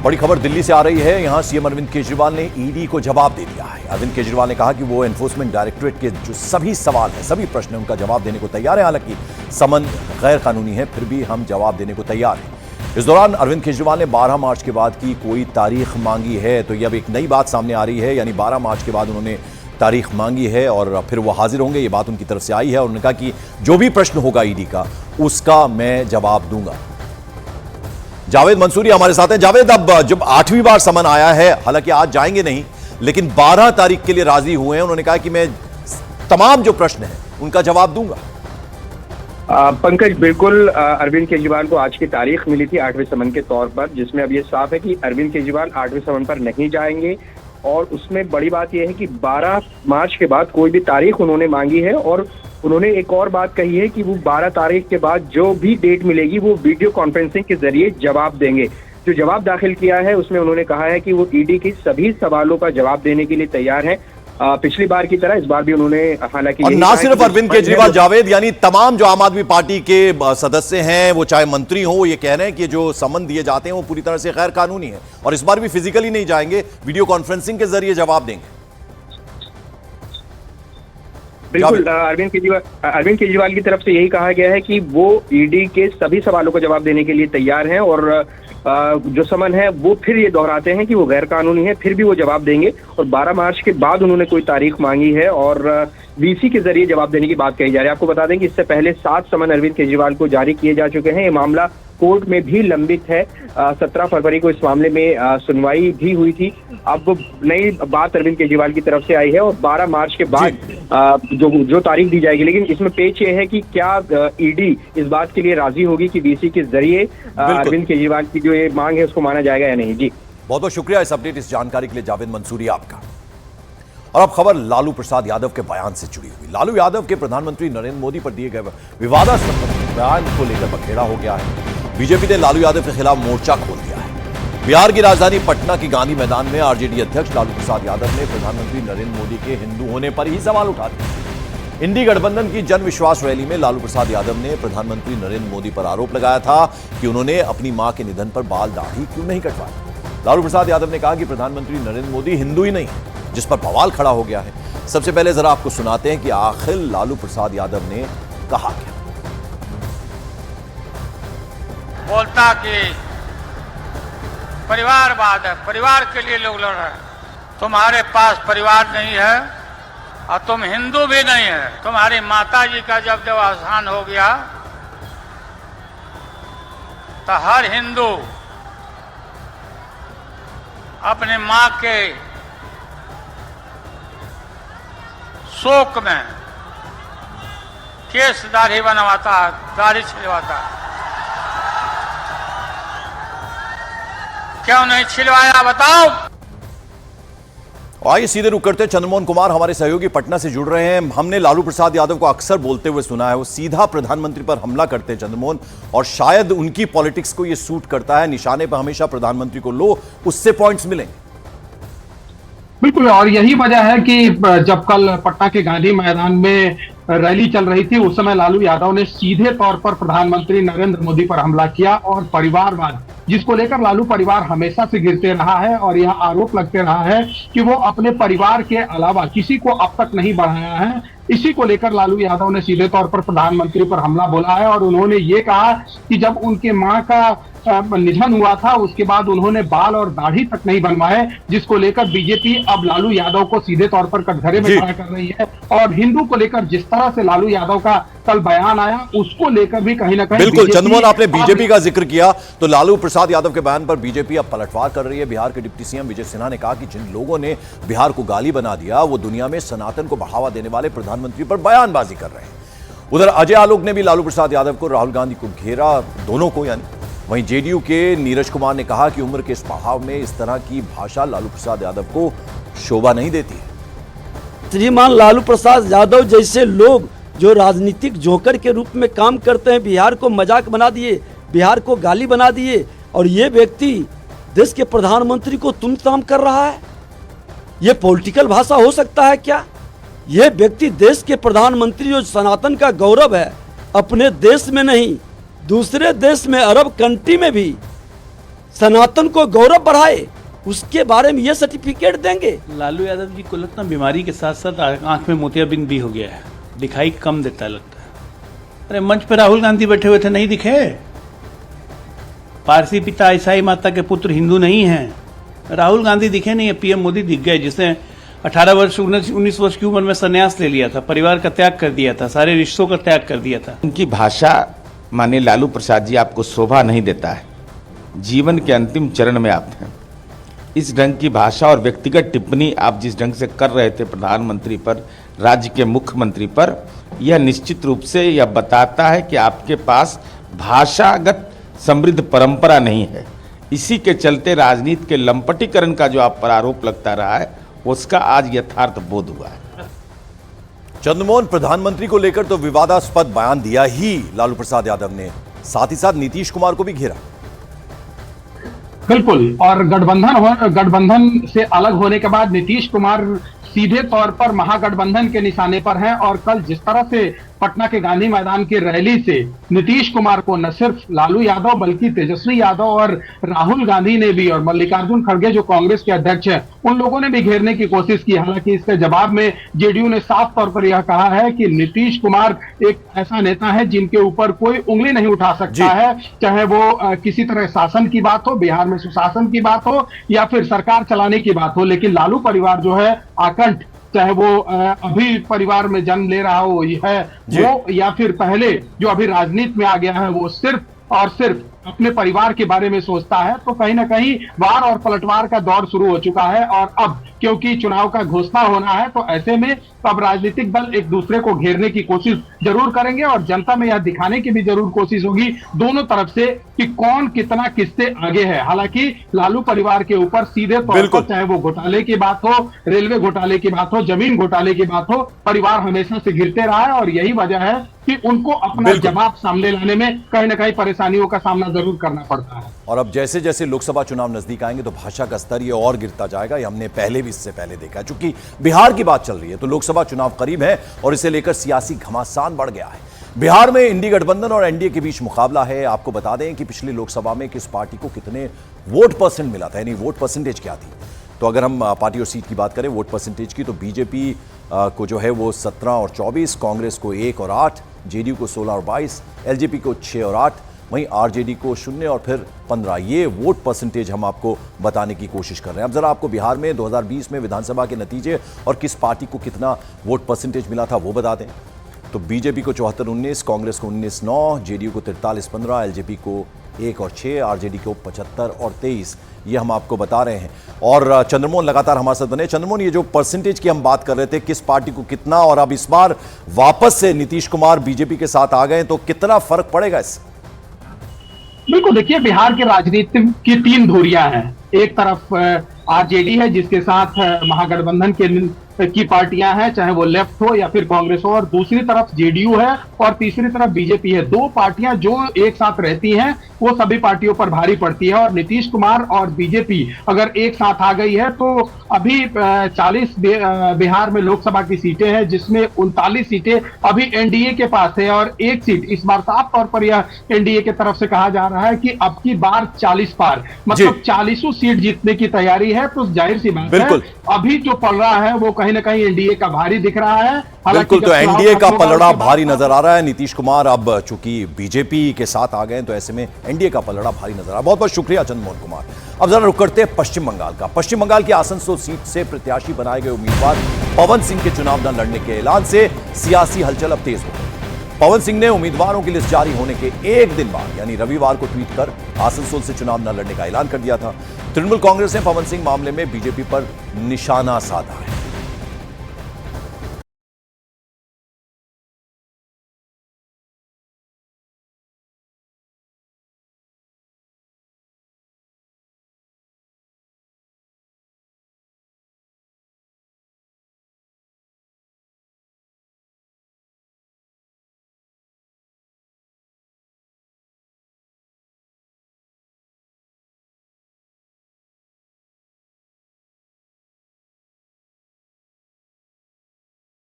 बड़ी खबर दिल्ली से आ रही है। यहां सीएम अरविंद केजरीवाल ने ईडी को जवाब दे दिया है। अरविंद केजरीवाल ने कहा कि वो एनफोर्समेंट डायरेक्टोरेट के जो सभी सवाल हैं, सभी प्रश्न हैं, उनका जवाब देने को तैयार है। हालांकि समन गैर कानूनी है, फिर भी हम जवाब देने को तैयार हैं। इस दौरान अरविंद केजरीवाल ने 12 मार्च के बाद की कोई तारीख मांगी है, तो ये अब एक नई बात सामने आ रही है। यानी 12 मार्च के बाद उन्होंने तारीख मांगी है और फिर वो हाजिर होंगे, ये बात उनकी तरफ से आई है। और उन्होंने कहा कि जो भी प्रश्न होगा ईडी का, उसका मैं जवाब दूंगा। जावेद मंसूरी हमारे साथ हैं। जावेद, अब जब 8वीं बार समन आया है, हालांकि आज जाएंगे नहीं, लेकिन 12 तारीख के लिए राजी हुए हैं। उन्होंने कहा कि मैं तमाम जो प्रश्न हैं उनका जवाब दूंगा। पंकज, बिल्कुल अरविंद केजरीवाल को आज की तारीख मिली थी 8वें समन के तौर पर, जिसमें अब ये साफ है कि अरविंद केजरीवाल 8वें समन पर नहीं जाएंगे। और उसमें बड़ी बात यह है कि 12 मार्च के बाद कोई भी तारीख उन्होंने मांगी है। और उन्होंने एक और बात कही है कि वो 12 तारीख के बाद जो भी डेट मिलेगी वो वीडियो कॉन्फ्रेंसिंग के जरिए जवाब देंगे। जो जवाब दाखिल किया है उसमें उन्होंने कहा है कि वो ईडी के सभी सवालों का जवाब देने के लिए तैयार है। पिछली बार की तरह इस बार भी उन्होंने हालांकि और ना सिर्फ अरविंद केजरीवाल, जावेद, यानी तमाम जो आम आदमी पार्टी के सदस्य हैं, वो चाहे मंत्री हो, वो ये कह रहे हैं कि जो समन दिए जाते हैं वो पूरी तरह से गैर कानूनी है और इस बार भी फिजिकली नहीं जाएंगे, वीडियो कॉन्फ्रेंसिंग के जरिए जवाब देंगे। बिल्कुल, अरविंद केजरीवाल की तरफ से यही कहा गया है कि वो ईडी के सभी सवालों का जवाब देने के लिए तैयार हैं। और जो समन है वो फिर ये दोहराते हैं कि वो गैर कानूनी है, फिर भी वो जवाब देंगे। और 12 मार्च के बाद उन्होंने कोई तारीख मांगी है और वीसी के जरिए जवाब देने की बात कही जा रही है। आपको बता दें कि इससे पहले 7 समन अरविंद केजरीवाल को जारी किए जा चुके हैं। ये मामला कोर्ट में भी लंबित है। 17 फरवरी को इस मामले में सुनवाई भी हुई थी। अब नई बात अरविंद केजरीवाल की तरफ से आई है और 12 मार्च के बाद जो तारीख दी जाएगी। लेकिन इसमें पेच ये है कि क्या ईडी इस बात के लिए राजी होगी कि वीसी के जरिए अरविंद केजरीवाल की जो ये मांग है उसको माना जाएगा या नहीं। जी, बहुत बहुत शुक्रिया इस अपडेट, इस जानकारी के लिए जावेद मंसूरी आपका। और अब खबर लालू प्रसाद यादव के बयान से जुड़ी हुई। लालू यादव के प्रधानमंत्री नरेंद्र मोदी पर दिए गए विवादास्पद बयान को लेकर बखेड़ा हो गया है। बीजेपी ने लालू यादव के खिलाफ मोर्चा खोल दिया है। बिहार की राजधानी पटना के गांधी मैदान में आरजेडी अध्यक्ष लालू प्रसाद यादव ने प्रधानमंत्री नरेंद्र मोदी के हिंदू होने पर ही सवाल उठा दिया। इंडी गठबंधन की जन विश्वास रैली में लालू प्रसाद यादव ने प्रधानमंत्री नरेंद्र मोदी पर आरोप लगाया था कि उन्होंने अपनी मां के निधन पर बाल दाढ़ी क्यों नहीं कटवाई। लालू प्रसाद यादव ने कहा कि प्रधानमंत्री नरेंद्र मोदी हिंदू ही नहीं है, जिस पर बवाल खड़ा हो गया है। सबसे पहले जरा आपको सुनाते हैं कि आखिर लालू प्रसाद यादव ने कहा क्या। बोलता कि परिवारवाद है, परिवार के लिए लोग लड़ रहे हैं। तुम्हारे पास परिवार नहीं है और तुम हिंदू भी नहीं है। तुम्हारी माता जी का जब अवसान हो गया तो हर हिंदू अपने मां के शोक में केस दाढ़ी बनवाता है, दाढ़ी छिलवाता है। क्यों नहीं छिलवाया बताओ। आइए सीधे रुक करते। चंद्रमोहन कुमार हमारे सहयोगी पटना से जुड़ रहे हैं। हमने लालू प्रसाद यादव को अक्सर बोलते हुए सुना है, वो सीधा प्रधानमंत्री पर हमला करते हैं चंद्रमोहन, और शायद उनकी पॉलिटिक्स को ये सूट करता है। निशाने पर हमेशा प्रधानमंत्री को लो, उससे पॉइंट्स मिलेंगे। बिल्कुल, और यही वजह है कि जब कल पटना के गांधी मैदान में रैली चल रही थी, उस समय लालू यादव ने सीधे तौर पर प्रधानमंत्री नरेंद्र मोदी पर हमला किया और परिवारवाद, जिसको लेकर लालू परिवार हमेशा से गिरते रहा है और यह आरोप लगते रहा है कि वो अपने परिवार के अलावा किसी को अब तक नहीं बढ़ाया है। इसी को लेकर लालू यादव ने सीधे तौर पर प्रधानमंत्री पर हमला बोला है और उन्होंने ये कहा कि जब उनके मां का निधन हुआ था उसके बाद उन्होंने बाल और दाढ़ी तक नहीं बनवाए, जिसको लेकर बीजेपी अब लालू यादव को सीधे तौर पर कटघरे में खड़ा कर रही है। और हिंदू को लेकर जिस तरह से लालू यादव का कल बयान आया, उसको लेकर भी कहीं ना कहीं बिल्कुल। चंद्रमोहन, आपने बीजेपी का जिक्र किया तो लालू प्रसाद यादव के बयान पर बीजेपी अब पलटवार कर रही है। बिहार के डिप्टी सीएम विजय सिन्हा ने कहा कि जिन लोगों ने बिहार को गाली बना दिया, वो दुनिया में सनातन को बढ़ावा देने वाले प्रधानमंत्री पर बयानबाजी कर रहे हैं। उधर अजय आलोक ने भी लालू प्रसाद यादव को, राहुल गांधी को घेरा, दोनों को यानी। वहीं जेडीयू के नीरज कुमार ने कहा कि उम्र के इस पड़ाव में इस तरह की भाषा लालू प्रसाद यादव को शोभा नहीं देती है। श्रीमान लालू प्रसाद यादव जैसे लोग जो राजनीतिक जोकर के रूप में काम करते हैं, बिहार को मजाक बना दिए, बिहार को गाली बना दिए, और ये व्यक्ति देश के प्रधानमंत्री को तुम ताम कर रहा है। ये पॉलिटिकल भाषा हो सकता है क्या? ये व्यक्ति देश के प्रधानमंत्री जो सनातन का गौरव है, अपने देश में नहीं दूसरे देश में, अरब कंट्री में भी सनातन को गौरव बढ़ाए, उसके बारे में ये सर्टिफिकेट देंगे। लालू यादव जी को लगता है बीमारी के साथ साथ आंख में मोतियाबिंद भी हो गया है, दिखाई कम देता है लगता है। अरे मंच पे राहुल गांधी बैठे हुए थे, नहीं दिखे? पारसी पिता ईसाई माता के पुत्र हिंदू नहीं हैं, राहुल गांधी दिखे नहीं है, पीएम मोदी दिख गए, जिसने 18 वर्ष 19 वर्ष की उम्र में संन्यास ले लिया था, परिवार का त्याग कर दिया था, सारे रिश्तों का त्याग कर दिया था। उनकी भाषा माने लालू प्रसाद जी आपको शोभा नहीं देता है, जीवन के अंतिम चरण में आप हैं। इस ढंग की भाषा और व्यक्तिगत टिप्पणी आप जिस ढंग से कर रहे थे प्रधानमंत्री पर, राज्य के मुख्यमंत्री पर, यह निश्चित रूप से यह बताता है कि आपके पास भाषागत समृद्ध परंपरा नहीं है। इसी के चलते राजनीति के लंपटीकरण का जो आप पर आरोप लगता रहा है, उसका आज यथार्थ बोध हुआ है। चंद्रमोहन प्रधानमंत्री को लेकर तो विवादास्पद बयान दिया ही लालू प्रसाद यादव ने, साथ ही साथ नीतीश कुमार को भी घेरा। बिल्कुल, और गठबंधन से अलग होने के बाद नीतीश कुमार सीधे तौर पर महागठबंधन के निशाने पर हैं। और कल जिस तरह से पटना के गांधी मैदान की रैली से नीतीश कुमार को न सिर्फ लालू यादव बल्कि तेजस्वी यादव और राहुल गांधी ने भी, और मल्लिकार्जुन खड़गे जो कांग्रेस के अध्यक्ष हैं, उन लोगों ने भी घेरने की कोशिश की। हालांकि इसके जवाब में जेडीयू ने साफ तौर पर यह कहा है कि नीतीश कुमार एक ऐसा नेता है जिनके ऊपर कोई उंगली नहीं उठा सकता है, चाहे वो किसी तरह शासन की बात हो, बिहार में सुशासन की बात हो या फिर सरकार चलाने की बात हो। लेकिन लालू परिवार जो है आकंठ, चाहे वो अभी परिवार में जन्म ले रहा हो है वो, या फिर पहले जो अभी राजनीति में आ गया है, वो सिर्फ और सिर्फ अपने परिवार के बारे में सोचता है। तो कहीं ना कहीं वार और पलटवार का दौर शुरू हो चुका है। और अब क्योंकि चुनाव का घोषणा होना है, तो ऐसे में अब राजनीतिक दल एक दूसरे को घेरने की कोशिश जरूर करेंगे और जनता में यह दिखाने की भी जरूर कोशिश होगी दोनों तरफ से कि कौन कितना किससे आगे है। हालांकि लालू परिवार के ऊपर सीधे तौर पर, चाहे वो घोटाले की बात हो, रेलवे घोटाले की बात हो, जमीन घोटाले की बात हो, परिवार हमेशा से घिरते रहा है। और यही वजह है कि उनको अपना जवाब सामने लाने में कहीं ना कहीं परेशानियों का सामना जरूर करना पड़ता है। और अब जैसे जैसे लोकसभा चुनाव नजदीक आएंगे तो भाषा का स्तर ये और गिरता जाएगा। ये हमने पहले भी इससे पहले देखा है। चूंकि बिहार की बात चल रही है तो लोकसभा चुनाव करीब है और इसे लेकर सियासी घमासान बढ़ गया है। बिहार में इंडी गठबंधन और एनडीए के बीच मुकाबला है। आपको बता दें कि पिछली लोकसभा में किस पार्टी को कितने वोट परसेंट मिला था, यानी वोट परसेंटेज क्या थी। तो अगर हम पार्टी और सीट की बात करें वोट परसेंटेज की, तो बीजेपी को जो है वो 17 और 24, कांग्रेस को 1 और 8, जेडीयू को 16 और 22, एलजेपी को 6 और 8, वहीं आरजेडी को 0 और फिर 15। ये वोट परसेंटेज हम आपको बताने की कोशिश कर रहे हैं। अब जरा आपको बिहार में 2020 में विधानसभा के नतीजे और किस पार्टी को कितना वोट परसेंटेज मिला था वो बता दें। तो बीजेपी को 74-19, कांग्रेस को 19-9, जेडीयू को 43-15, एलजेपी को 1 और 6, आरजेडी को 75 और 23। ये हम आपको बता रहे हैं। और चंद्रमोहन लगातार हमारे साथ बने। चंद्रमोहन, ये जो परसेंटेज की हम बात कर रहे थे, किस पार्टी को कितना, और अब इस बार वापस से नीतीश कुमार बीजेपी के साथ आ गए तो कितना फर्क पड़ेगा इससे? बिल्कुल, देखिए बिहार की राजनीति की 3 धुरियां हैं। एक तरफ आरजेडी है जिसके साथ महागठबंधन की पार्टियां हैं, चाहे वो लेफ्ट हो या फिर कांग्रेस हो, और दूसरी तरफ जेडीयू है और तीसरी तरफ बीजेपी है। 2 पार्टियां जो एक साथ रहती हैं वो सभी पार्टियों पर भारी पड़ती है। और नीतीश कुमार और बीजेपी अगर एक साथ आ गई है तो अभी 40 बिहार में लोकसभा की सीटें हैं, जिसमें 39 सीटें अभी एनडीए के पास है और 1 सीट इस बार साफ तौर पर यह एनडीए की तरफ से कहा जा रहा है कि अब की बार 40 पार, मतलब 40 सीट जीतने की तैयारी है। तो जाहिर सी बात है अभी जो पल रहा है वो कहीं ना कहीं एनडीए का भारी दिख रहा है। बिल्कुल, तो एनडीए का पलड़ा भारी नजर आ रहा है। नीतीश कुमार अब चूंकि बीजेपी के साथ आ गए तो ऐसे में एनडीए का पलड़ा भारी नजर आ रहा है। बहुत बहुत शुक्रिया चंद्रमोहन कुमार। अब जरा रुक करते हैं पश्चिम बंगाल का। पश्चिम बंगाल की आसनसोल सीट से प्रत्याशी बनाए गए उम्मीदवार पवन सिंह के चुनाव न लड़ने के ऐलान से सियासी हलचल अब तेज हो गई। पवन सिंह ने उम्मीदवारों की लिस्ट जारी होने के एक दिन बाद यानी रविवार को ट्वीट कर आसनसोल से चुनाव न लड़ने का ऐलान कर दिया था। तृणमूल कांग्रेस ने पवन सिंह मामले में बीजेपी पर निशाना साधा है।